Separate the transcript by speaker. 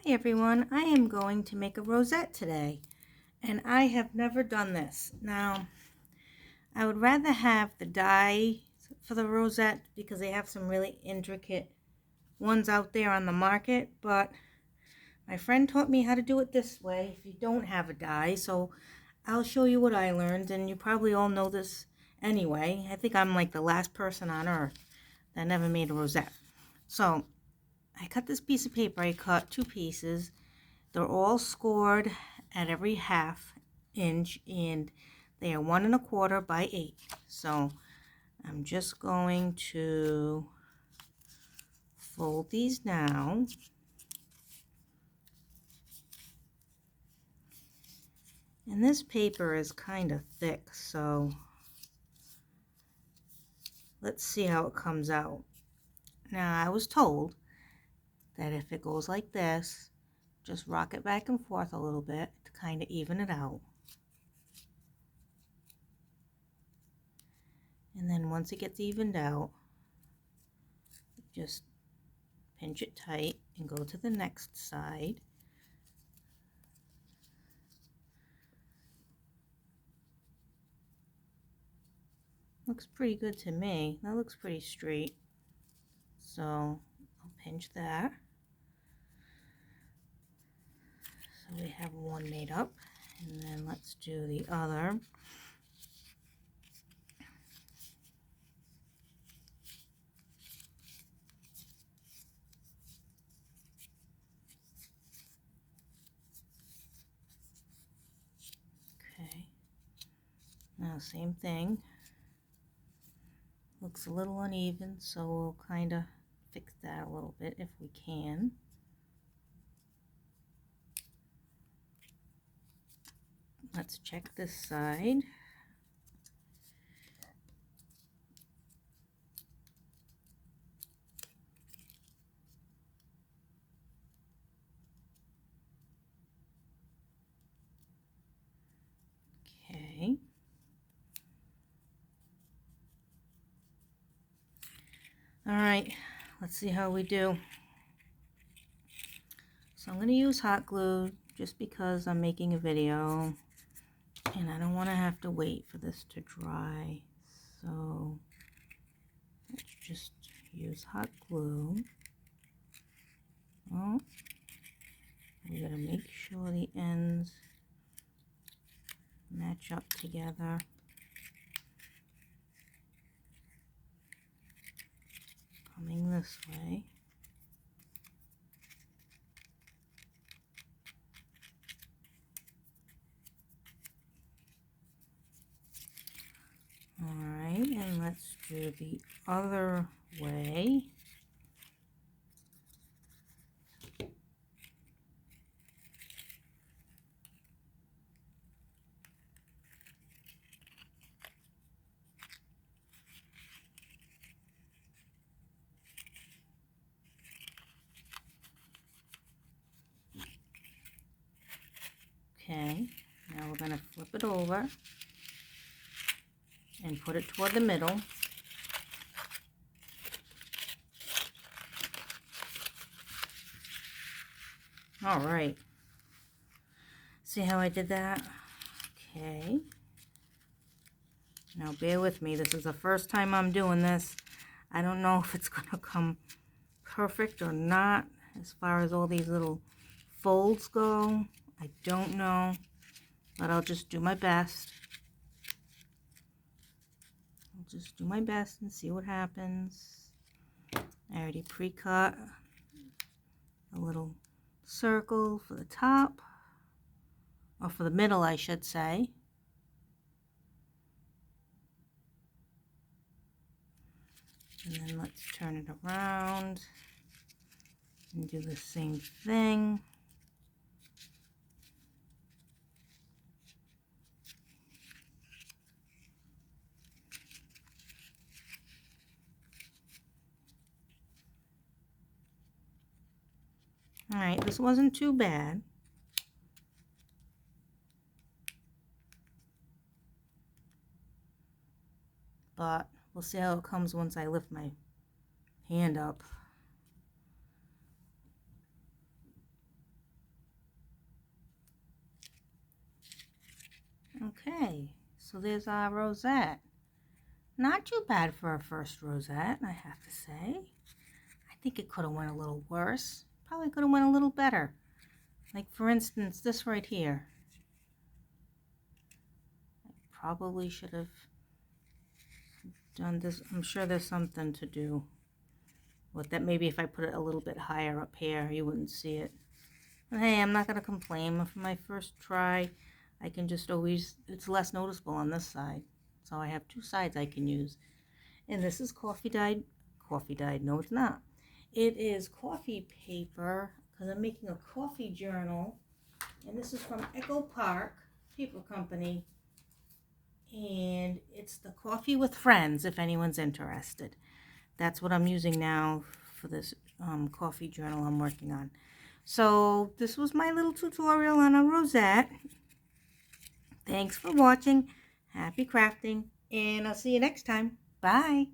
Speaker 1: Hi everyone, I am going to make a rosette today, and I have never done this. Now, I would rather have the die for the rosette because they have some really intricate ones out there on the market, but my friend taught me how to do it this way if you don't have a die, so I'll show you what I learned, and you probably all know this anyway. I think I'm like the last person on earth that never made a rosette. So, I cut this piece of paper. I cut two pieces. They're all scored at every half inch, and they are 1 1/4 by 8. So I'm just going to fold these now. And this paper is kind of thick, so let's see how it comes out. Now, I was told that if it goes like this, just rock it back and forth a little bit to kind of even it out. And then once it gets evened out, just pinch it tight and go to the next side. Looks pretty good to me. That looks pretty straight. So I'll pinch that. So we have one made up, and then let's do the other. Okay. Now same thing. Looks a little uneven, so we'll kind of fix that a little bit if we can. Let's check this side. Okay. All right, let's see how we do. So I'm going to use hot glue just because I'm making a video and I don't want to have to wait for this to dry. So let's just use hot glue. Oh, we gotta make sure the ends match up together. Coming this way. Alright, and let's do the other way. Okay, now we're going to flip it over and put it toward the middle. Alright, see how I did that? Okay, now bear with me, this is the first time I'm doing this. I don't know if it's going to come perfect or not as far as all these little folds go. I don't know, but I'll just do my best. I'll just do my best and see what happens. I already pre-cut a little circle for the top, or for the middle I should say. And then let's turn it around and do the same thing. Alright, this wasn't too bad. But we'll see how it comes once I lift my hand up. Okay, so there's our rosette. Not too bad for a first rosette, I have to say. I think it could have went a little worse. Probably could have went a little better. Like for instance, this right here. I probably should have done this. I'm sure there's something to do with that. Maybe if I put it a little bit higher up here, you wouldn't see it. But hey, I'm not going to complain. For my first try, I can just always, it's less noticeable on this side. So I have two sides I can use. And this is coffee dyed. Coffee dyed, no it's not. It is coffee paper because I'm making a coffee journal. And this is from Echo Park Paper Company. And it's the Coffee with Friends, if anyone's interested. That's what I'm using now for this coffee journal I'm working on. So this was my little tutorial on a rosette. Thanks for watching. Happy crafting. And I'll see you next time. Bye.